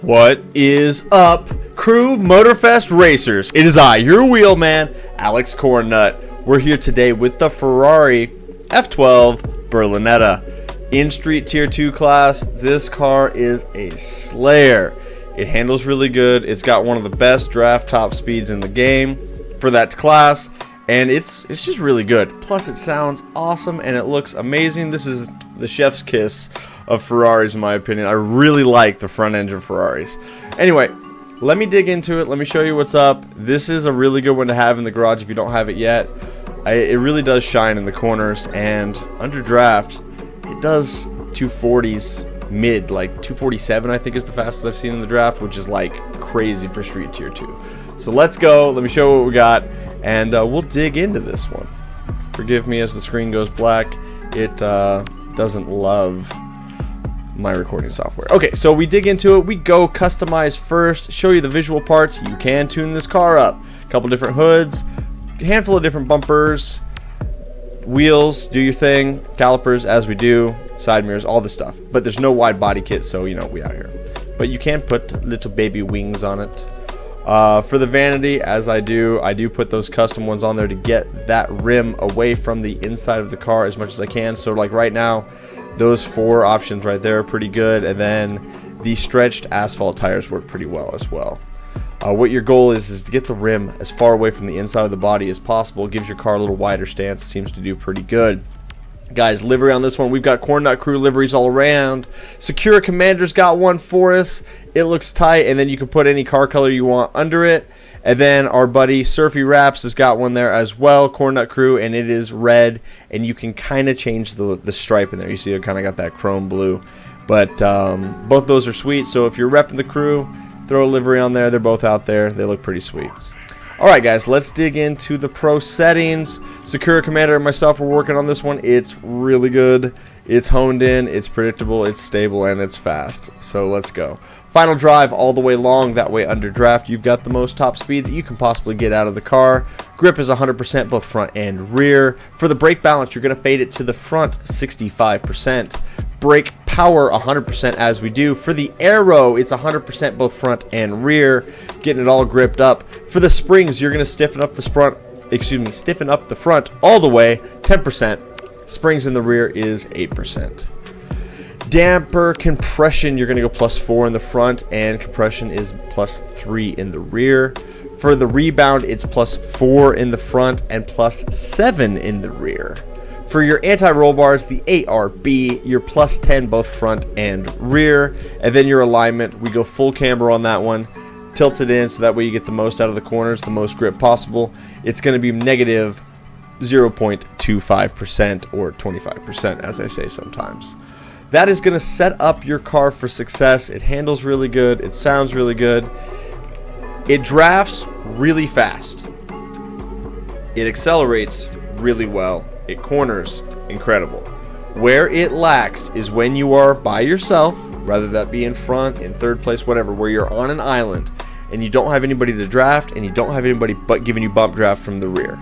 What is up, crew Motorfest racers? It is I, your wheelman, Alex Cornnut. We're here today with the Ferrari F12 Berlinetta. In Street Tier 2 class, this car is a slayer. It handles really good. It's got one of the best draft top speeds in the game for that class, and it's just really good. Plus, it sounds awesome and it looks amazing. This is the chef's kiss of Ferraris, in my opinion. I really like the front engine Ferraris. Anyway, let me dig into it. Let me show you what's up. This is a really good one to have in the garage if you don't have it yet. It really does shine in the corners, and under draft, it does 240s mid, like 247 I think is the fastest I've seen in the draft, which is like crazy for Street Tier 2. So let's go. Let me show you what we got, and we'll dig into this one. Forgive me as the screen goes black. It doesn't love my recording software. Okay, so we dig into it. We go customize first, show you the visual parts. You can tune this car up. A couple different hoods, a handful of different bumpers, wheels, do your thing, calipers as we do, side mirrors, all this stuff. But there's no wide body kit, so you know, we out here. But you can put little baby wings on it. For the vanity, as I do put those custom ones on there to get that rim away from the inside of the car as much as I can. So like right now, those four options right there are pretty good, and then the stretched asphalt tires work pretty well as well. What your goal is to get the rim as far away from the inside of the body as possible. It gives your car a little wider stance. It seems to do pretty good. Guys, livery on this one, we've got Cornnut crew liveries all around. SakuraCommander's got one for us. It looks tight, and then you can put any car color you want under it. And then our buddy Surfy Wraps has got one there as well, Cornnut crew, and it is red, and you can kind of change the stripe in there. You see it kind of got that chrome blue. But both those are sweet, so if you're repping the crew, throw a livery on there. They're both out there. They look pretty sweet. Alright guys, let's dig into the pro settings. SakuraCommander and myself are working on this one. It's really good. It's honed in, it's predictable, it's stable, and it's fast. So let's go. Final drive all the way long. That way under draft, you've got the most top speed that you can possibly get out of the car. Grip is 100% both front and rear. For the brake balance, you're going to fade it to the front 65%. Brake power 100% as we do. For the aero, it's 100% both front and rear, getting it all gripped up. For the springs, you're going to stiffen up the front all the way 10%. Springs in the rear is 8%. Damper compression, you're going to go +4 in the front, and compression is +3 in the rear. For the rebound, it's +4 in the front and +7 in the rear. For your anti-roll bars, the ARB, you're +10 both front and rear. And then your alignment, we go full camber on that one. Tilt it in so that way you get the most out of the corners, the most grip possible. It's going to be negative 0.25% or 25%, as I say sometimes. That is going to set up your car for success. It handles really good. It sounds really good. It drafts really fast. It accelerates really well. It corners incredible. Where it lacks is when you are by yourself, rather that be in front, in third place, whatever, where you're on an island and you don't have anybody to draft and you don't have anybody but giving you bump draft from the rear.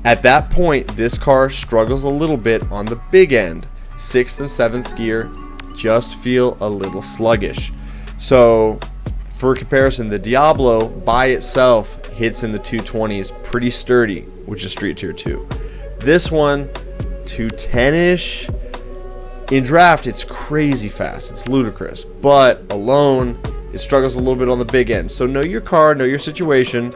At that point, this car struggles a little bit on the big end. 6th and 7th gear just feel a little sluggish. So for comparison, the Diablo by itself hits in the 220s pretty sturdy, which is Street Tier 2. This one, 210-ish. In draft, it's crazy fast. It's ludicrous. But alone, it struggles a little bit on the big end. So know your car, know your situation.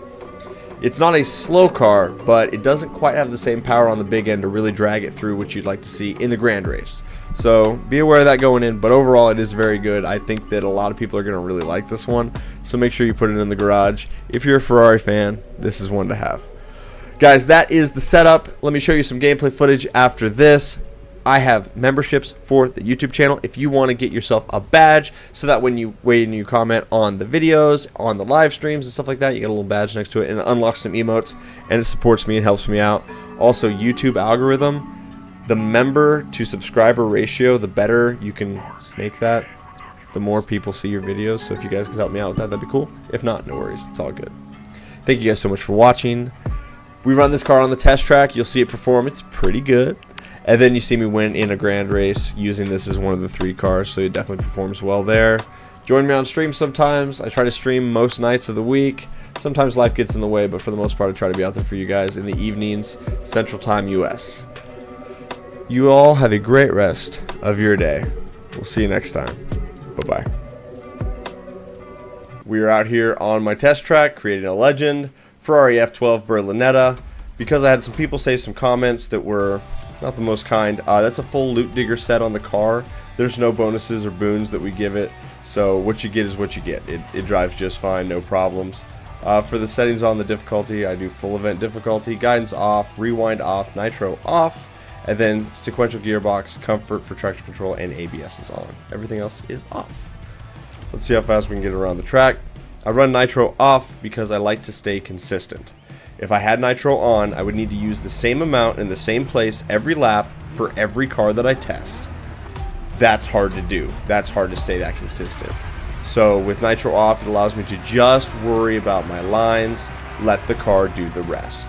It's not a slow car, but it doesn't quite have the same power on the big end to really drag it through, which you'd like to see in the grand race. So be aware of that going in, but overall it is very good. I think that a lot of people are going to really like this one, so make sure you put it in the garage. If you're a Ferrari fan, this is one to have. Guys, that is the setup. Let me show you some gameplay footage after this. I have memberships for the YouTube channel if you want to get yourself a badge so that when you comment on the videos, on the live streams and stuff like that, you get a little badge next to it and it unlocks some emotes, and it supports me and helps me out. Also, YouTube algorithm, the member to subscriber ratio, the better you can make that, the more people see your videos. So if you guys could help me out with that, that'd be cool. If not, no worries. It's all good. Thank you guys so much for watching. We run this car on the test track. You'll see it perform. It's pretty good. And then you see me win in a grand race using this as one of the 3 cars, so it definitely performs well there. Join me on stream sometimes. I try to stream most nights of the week. Sometimes life gets in the way, but for the most part I try to be out there for you guys in the evenings, Central Time US. You all have a great rest of your day. We'll see you next time. Bye-bye. We are out here on my test track creating a legend, Ferrari F12 Berlinetta. Because I had some people say some comments that were not the most kind, that's a full loot digger set on the car. There's no bonuses or boons that we give it, so what you get is what you get. It drives just fine, no problems. For the settings on the difficulty, I do full event difficulty, guidance off, rewind off, nitro off, and then sequential gearbox, comfort for traction control, and ABS is on. Everything else is off. Let's see how fast we can get around the track. I run nitro off because I like to stay consistent. If I had nitro on, I would need to use the same amount in the same place every lap for every car that I test. That's hard to do. That's hard to stay that consistent. So with nitro off, it allows me to just worry about my lines, let the car do the rest.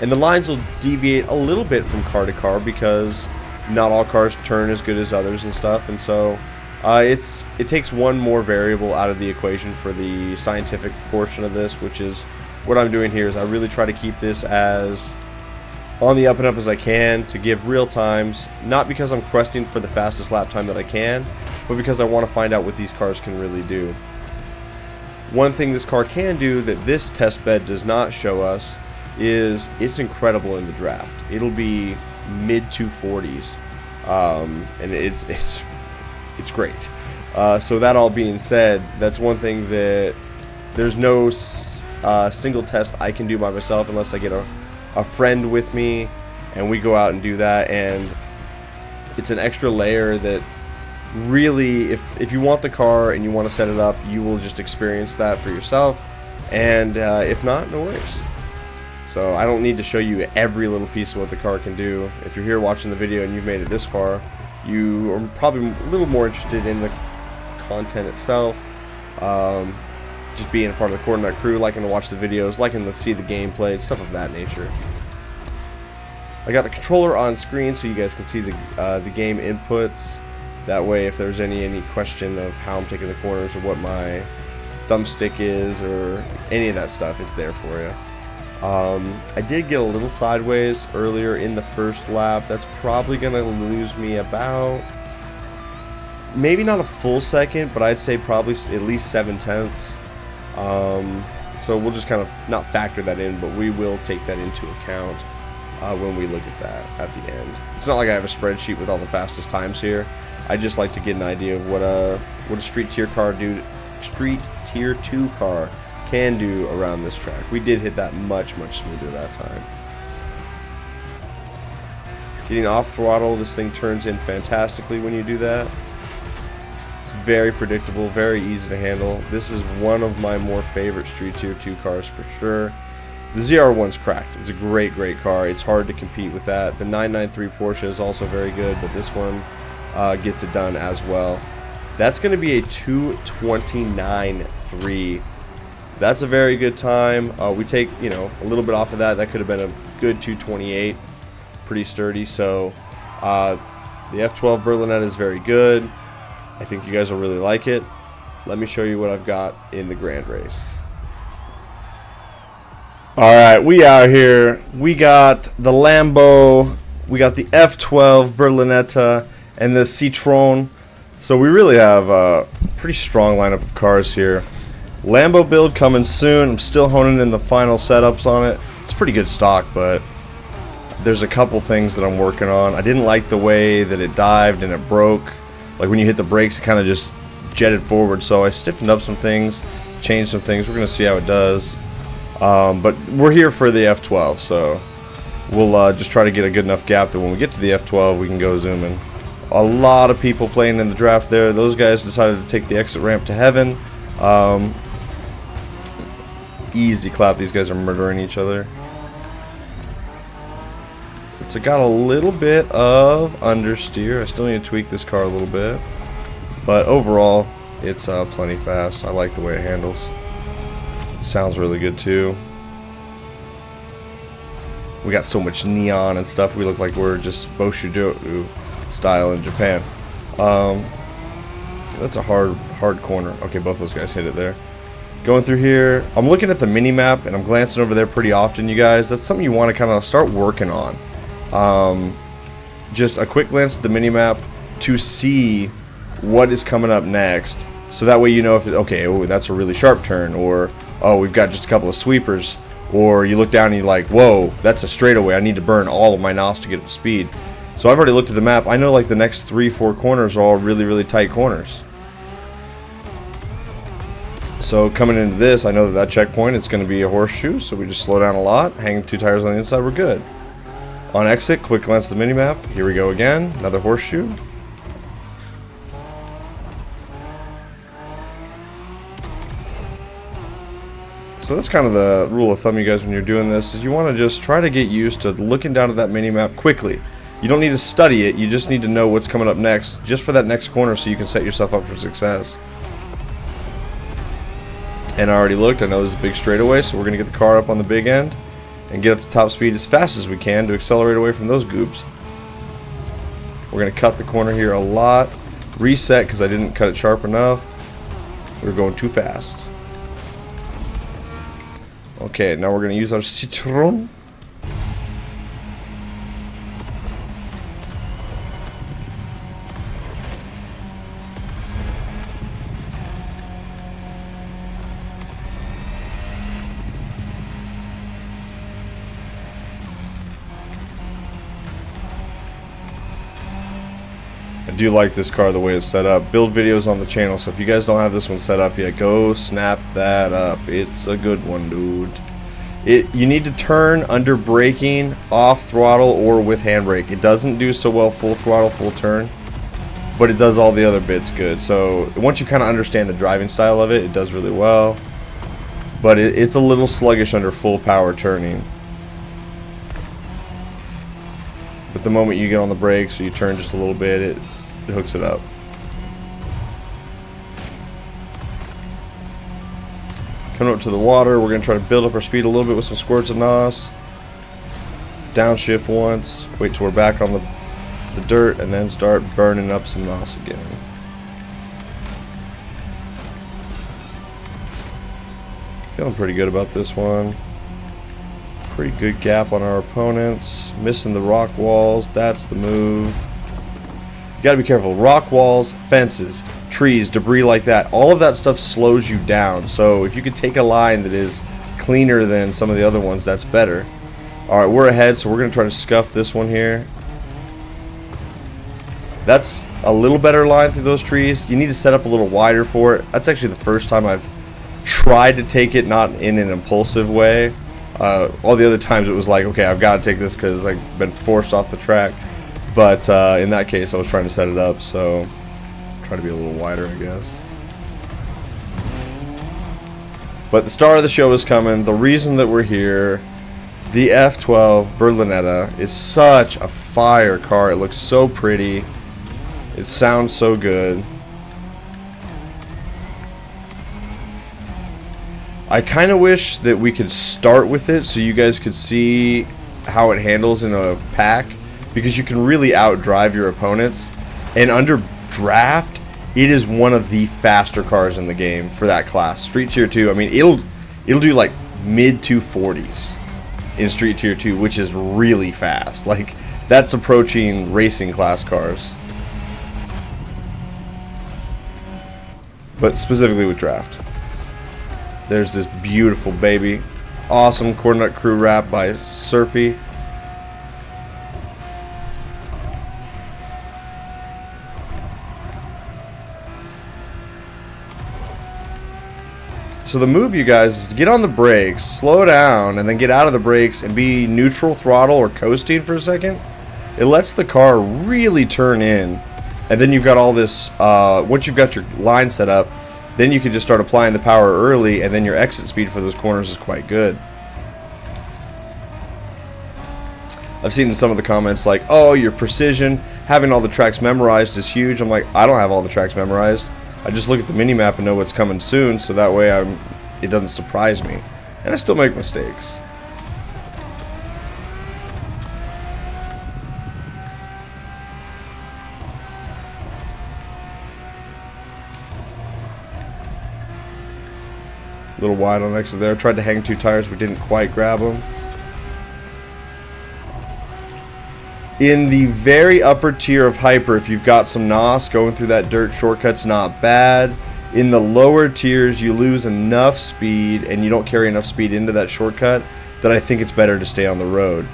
And the lines will deviate a little bit from car to car because not all cars turn as good as others and stuff, and so it takes one more variable out of the equation for the scientific portion of this, which is what I'm doing here is I really try to keep this as on the up and up as I can to give real times, not because I'm questing for the fastest lap time that I can, but because I want to find out what these cars can really do. One thing this car can do that this test bed does not show us is it's incredible in the draft. It'll be mid 240s, and it's great. So that all being said, that's one thing that there's no single test I can do by myself unless I get a friend with me and we go out and do that, and it's an extra layer that really, if you want the car and you want to set it up, you will just experience that for yourself, and if not, no worries. So I don't need to show you every little piece of what the car can do. If you're here watching the video and you've made it this far, you are probably a little more interested in the content itself, just being a part of the Cornnut crew, liking to watch the videos, liking to see the gameplay, stuff of that nature. I got the controller on screen so you guys can see the game inputs. That way, if there's any question of how I'm taking the corners or what my thumbstick is or any of that stuff, it's there for you. I did get a little sideways earlier in the first lap. That's probably going to lose me about, maybe not a full second, but I'd say probably at least 7/10. So we'll just kind of not factor that in, but we will take that into account when we look at that at the end. It's not like I have a spreadsheet with all the fastest times here. I just like to get an idea of what a street tier 2 car can do around this track. We did hit that much smoother that time. Getting off throttle, this thing turns in fantastically when you do that. It's very predictable, very easy to handle. This is one of my more favorite street tier 2 cars for sure. The ZR1's cracked. It's a great car. It's hard to compete with that. The 993 Porsche is also very good, but this one gets it done as well. That's going to be a 2:29.3. That's a very good time. We take, a little bit off of that. That could have been a good 2:28. Pretty sturdy. So the F12 Berlinetta is very good. I think you guys will really like it. Let me show you what I've got in the grand race. Alright, we out here. We got the Lambo, we got the F12 Berlinetta, and the Citroen. So we really have a pretty strong lineup of cars here. Lambo build coming soon. I'm still honing in the final setups on it. It's pretty good stock, but there's a couple things that I'm working on. I didn't like the way that it dived and it broke. Like when you hit the brakes, it kind of just jetted forward. So I stiffened up some things, changed some things. We're going to see how it does. But we're here for the F12, so we'll just try to get a good enough gap that when we get to the F12, we can go zooming. A lot of people playing in the draft there. Those guys decided to take the exit ramp to heaven. Easy clap. These guys are murdering each other. It's got a little bit of understeer. I still need to tweak this car a little bit, but overall, it's plenty fast. I like the way it handles. Sounds really good too. We got so much neon and stuff. We look like we're just Boshujo style in Japan. That's a hard corner. Okay, both those guys hit it there. Going through here, I'm looking at the mini map and I'm glancing over there pretty often, you guys. That's something you want to kind of start working on. Just a quick glance at the mini map to see what is coming up next, so that way you know if okay, oh, that's a really sharp turn, or oh, we've got just a couple of sweepers, or you look down and you're like, whoa, that's a straightaway. I need to burn all of my NOS to get up to speed. So I've already looked at the map. I know like the next 3-4 corners are all really tight corners. So coming into this, I know that checkpoint, it's going to be a horseshoe, so we just slow down a lot, hang 2 tires on the inside, we're good. On exit, quick glance at the mini-map, here we go again, another horseshoe. So that's kind of the rule of thumb, you guys, when you're doing this, is you want to just try to get used to looking down at that mini-map quickly. You don't need to study it, you just need to know what's coming up next, just for that next corner so you can set yourself up for success. And I already looked, I know there's a big straightaway, so we're going to get the car up on the big end and get up to top speed as fast as we can to accelerate away from those goobs. We're going to cut the corner here a lot, reset because I didn't cut it sharp enough. We're going too fast. Okay, now we're going to use our Citron. I do like this car the way it's set up. Build videos on the channel, so if you guys don't have this one set up yet, go snap that up. It's a good one, dude. You need to turn under braking, off throttle, or with handbrake. It doesn't do so well full throttle, full turn, but it does all the other bits good. So once you kind of understand the driving style of it, it does really well. But it's a little sluggish under full power turning. But the moment you get on the brakes or you turn just a little bit, it hooks it up. Coming up to the water, we're going to try to build up our speed a little bit with some squirts of NOS. Downshift once, wait till we're back on the dirt, and then start burning up some NOS again. Feeling pretty good about this one. Pretty good gap on our opponents. Missing the rock walls, that's the move. You gotta be careful. Rock walls, fences, trees, debris like that, all of that stuff slows you down. So if you could take a line that is cleaner than some of the other ones, that's better. Alright, we're ahead, so we're gonna try to scuff this one here. That's a little better line through those trees. You need to set up a little wider for it. That's actually the first time I've tried to take it not in an impulsive way. All the other times it was like, okay, I've got to take this because I've been forced off the track. But in that case, I was trying to set it up, so try to be a little wider, I guess. But the star of the show is coming. The reason that we're here, the F12 Berlinetta, is such a fire car. It looks so pretty. It sounds so good. I kind of wish that we could start with it so you guys could see how it handles in a pack, because you can really outdrive your opponents. And under draft, it is one of the faster cars in the game for that class. Street Tier 2, I mean, it'll do like mid 240s in Street Tier 2, which is really fast. Like, that's approaching racing class cars. But specifically with draft. There's this beautiful baby. Awesome Cornnut crew wrap by Surfy. So the move, you guys, is to get on the brakes, slow down, and then get out of the brakes and be neutral throttle or coasting for a second. It lets the car really turn in. And then you've got all this, once you've got your line set up, then you can just start applying the power early, and then your exit speed for those corners is quite good. I've seen in some of the comments like, oh, your precision, having all the tracks memorized is huge. I'm like, I don't have all the tracks memorized. I just look at the mini-map and know what's coming soon, so that way it doesn't surprise me. And I still make mistakes. A little wide on exit there. Tried to hang 2 tires, we didn't quite grab them. In the very upper tier of hyper, if you've got some NOS, going through that dirt shortcut's not bad. In the lower tiers, you lose enough speed and you don't carry enough speed into that shortcut that I think it's better to stay on the road.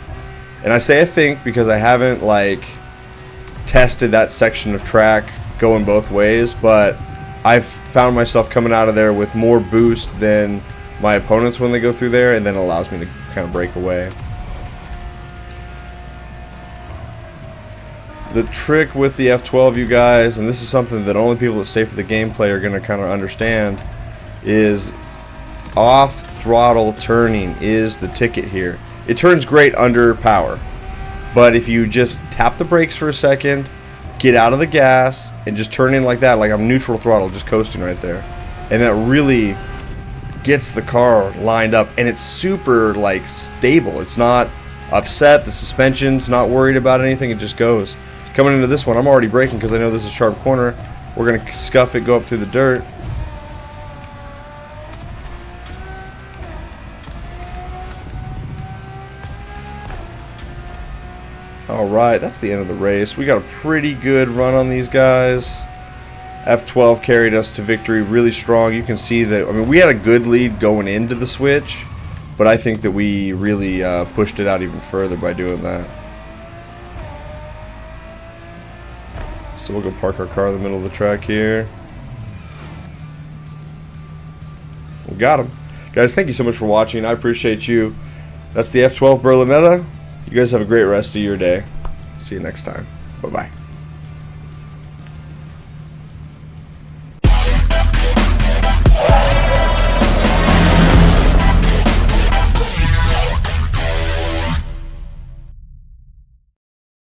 And I say I think because I haven't like tested that section of track going both ways, but I've found myself coming out of there with more boost than my opponents when they go through there, and then it allows me to kind of break away. The trick with the F12, you guys, and this is something that only people that stay for the gameplay are going to kind of understand, is off throttle turning is the ticket here. It turns great under power, but if you just tap the brakes for a second, get out of the gas, and just turn in like that, like I'm neutral throttle, just coasting right there, and that really gets the car lined up, and it's super like stable. It's not upset, the suspension's not worried about anything, it just goes. Coming into this one, I'm already braking because I know this is a sharp corner. We're going to scuff it, go up through the dirt. Alright, that's the end of the race. We got a pretty good run on these guys. F12 carried us to victory really strong. You can see that, I mean, we had a good lead going into the switch, but I think that we really pushed it out even further by doing that. So we'll go park our car in the middle of the track here. We got him. Guys, thank you so much for watching. I appreciate you. That's the F12 Berlinetta. You guys have a great rest of your day. See you next time. Bye-bye.